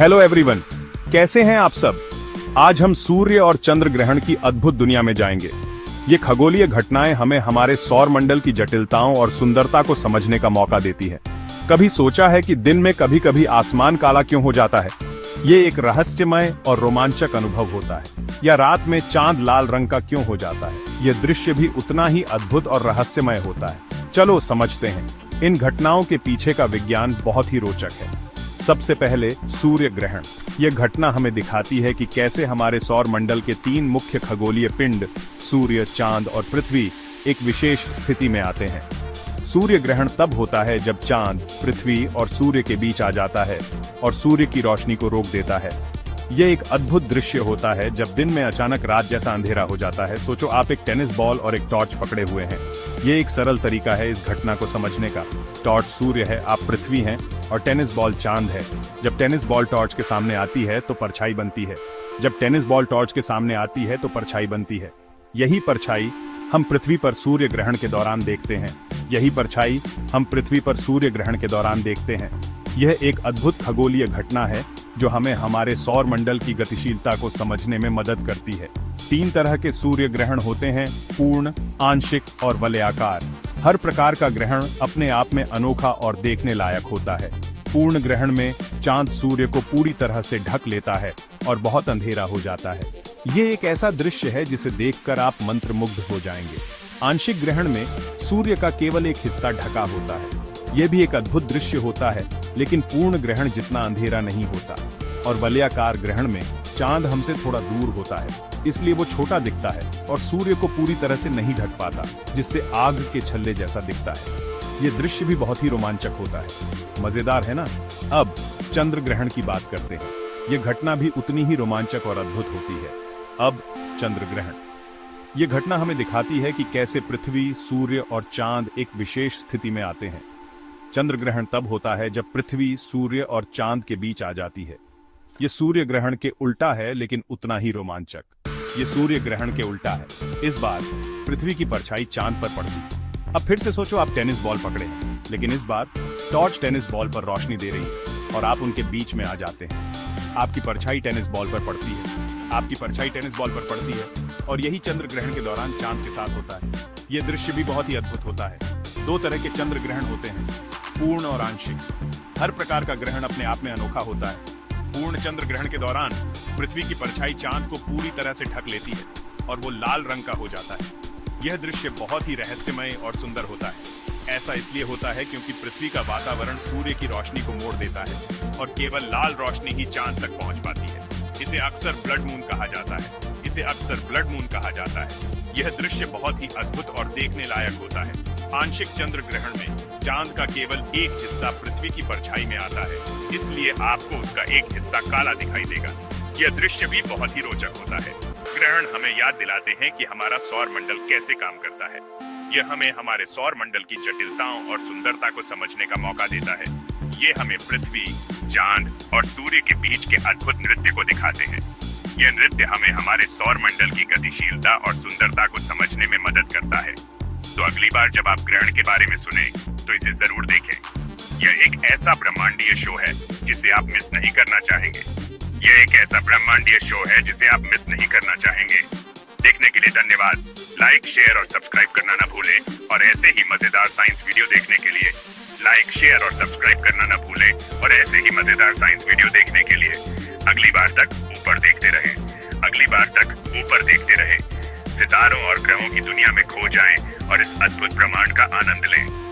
Hello everyone, कैसे हैं आप सब। आज हम सूर्य और चंद्र ग्रहण की अद्भुत दुनिया में जाएंगे। ये खगोलीय घटनाएं हमें हमारे सौर मंडल की जटिलताओं और सुंदरता को समझने का मौका देती है। कभी सोचा है कि दिन में कभी कभी आसमान काला क्यों हो जाता है? ये एक रहस्यमय और रोमांचक अनुभव होता है। या रात में चांद लाल रंग का क्यों हो जाता है? यह दृश्य भी उतना ही अद्भुत और रहस्यमय होता है। चलो समझते हैं। इन घटनाओं के पीछे का विज्ञान बहुत ही रोचक है। सबसे पहले सूर्य ग्रहण। यह घटना हमें दिखाती है कि कैसे हमारे सौर मंडल के तीन मुख्य खगोलीय पिंड सूर्य, चांद और पृथ्वी एक विशेष स्थिति में आते हैं। सूर्य ग्रहण तब होता है जब चांद पृथ्वी और सूर्य के बीच आ जाता है और सूर्य की रोशनी को रोक देता है। यह एक अद्भुत दृश्य होता है जब दिन में अचानक रात जैसा अंधेरा हो जाता है। सोचो आप एक टेनिस बॉल और एक टॉर्च पकड़े हुए हैं। यह एक सरल तरीका है इस घटना को समझने का। टॉर्च सूर्य है, आप पृथ्वी हैं और टेनिस बॉल चांद है। जब टेनिस बॉल टॉर्च के सामने आती है तो परछाई बनती है। जब टेनिस बॉल टॉर्च के सामने आती है तो परछाई बनती है। यही परछाई हम पृथ्वी पर सूर्य ग्रहण के दौरान देखते हैं। यही परछाई हम पृथ्वी पर सूर्य ग्रहण के दौरान देखते हैं। यह एक अद्भुत खगोलीय घटना है जो हमें हमारे सौर मंडल की गतिशीलता को समझने में मदद करती है। तीन तरह के सूर्य ग्रहण होते हैं: पूर्ण, आंशिक और वलयाकार। हर प्रकार का ग्रहण अपने आप में अनोखा और देखने लायक होता है। पूर्ण ग्रहण में चांद सूर्य को पूरी तरह से ढक लेता है और बहुत अंधेरा हो जाता है। ये एक ऐसा दृश्य है जिसे देखकर आप मंत्रमुग्ध हो जाएंगे। आंशिक ग्रहण में सूर्य का केवल एक हिस्सा ढका होता है। यह भी एक अद्भुत दृश्य होता है, लेकिन पूर्ण ग्रहण जितना अंधेरा नहीं होता। और वलयाकार ग्रहण में चांद हमसे थोड़ा दूर होता है, इसलिए वो छोटा दिखता है और सूर्य को पूरी तरह से नहीं ढक पाता, जिससे आग के छल्ले जैसा दिखता है। ये दृश्य भी बहुत ही रोमांचक होता है। मजेदार है ना? अब चंद्र ग्रहण की बात करते हैं। यह घटना भी उतनी ही रोमांचक और अद्भुत होती है। अब चंद्र ग्रहण। यह घटना हमें दिखाती है कि कैसे पृथ्वी, सूर्य और चांद एक विशेष स्थिति में आते हैं। चंद्र ग्रहण तब होता है जब पृथ्वी, सूर्य और चांद के बीच आ जाती है। यह सूर्य ग्रहण के उल्टा है, लेकिन उतना ही रोमांचक। यह सूर्य ग्रहण के उल्टा है। इस बार पृथ्वी की परछाई चांद पर पड़ती। अब फिर से सोचो आप टेनिस बॉल पकड़े हैं, लेकिन इस बार टॉर्च टेनिस बॉल पर रोशनी दे रही है और आप उनके बीच में आ जाते हैं। आपकी परछाई टेनिस बॉल पर पड़ती है। आपकी परछाई टेनिस बॉल पर पड़ती है और यही चंद्र ग्रहण के दौरान चांद के साथ होता है। यह दृश्य भी बहुत ही अद्भुत होता है। दो तरह के चंद्र ग्रहण होते हैं: पूर्ण और आंशिक। हर प्रकार का ग्रहण अपने आप में अनोखा होता है। पूर्ण चंद्र ग्रहण के दौरान पृथ्वी की परछाई चांद को पूरी तरह से ढक लेती है और वो लाल रंग का हो जाता है। यह दृश्य बहुत ही रहस्यमय और सुंदर होता है। ऐसा इसलिए होता है क्योंकि पृथ्वी का वातावरण सूर्य की रोशनी को मोड़ देता है और केवल लाल रोशनी ही चांद तक पहुंच पाती है। इसे अक्सर ब्लड मून कहा जाता है। इसे अक्सर ब्लड मून कहा जाता है। यह दृश्य बहुत ही अद्भुत और देखने लायक होता है। आंशिक चंद्र ग्रहण में चांद का केवल एक हिस्सा पृथ्वी की परछाई में आता है, इसलिए आपको उसका एक हिस्सा काला दिखाई देगा। यह दृश्य भी बहुत ही रोचक होता है। ग्रहण हमें याद दिलाते हैं कि हमारा सौर मंडल कैसे काम करता है। यह हमें हमारे सौर मंडल की जटिलताओं और सुंदरता को समझने का मौका देता है। ये हमें पृथ्वी, चांद और सूर्य के बीच के अद्भुत नृत्य को दिखाते हैं। यह नृत्य हमें हमारे सौर मंडल की गतिशीलता और सुंदरता को समझने में मदद करता है। तो अगली बार जब आप ग्रहण के बारे में सुने तो इसे जरूर देखें। यह एक ऐसा ब्रह्मांडीय शो है जिसे आप मिस नहीं करना चाहेंगे। यह एक ऐसा ब्रह्मांडीय शो है जिसे आप मिस नहीं करना चाहेंगे। देखने के लिए धन्यवाद। लाइक, शेयर और सब्सक्राइब करना ना भूलें और ऐसे ही मजेदार साइंस वीडियो देखने के लिए लाइक, शेयर और सब्सक्राइब करना ना भूलें और ऐसे ही मजेदार साइंस वीडियो देखने के लिए अगली बार तक ऊपर देखते रहें। अगली बार तक ऊपर देखते रहें। सितारों और ग्रहों की दुनिया में खो जाएं और इस अद्भुत ब्रह्मांड का आनंद लें।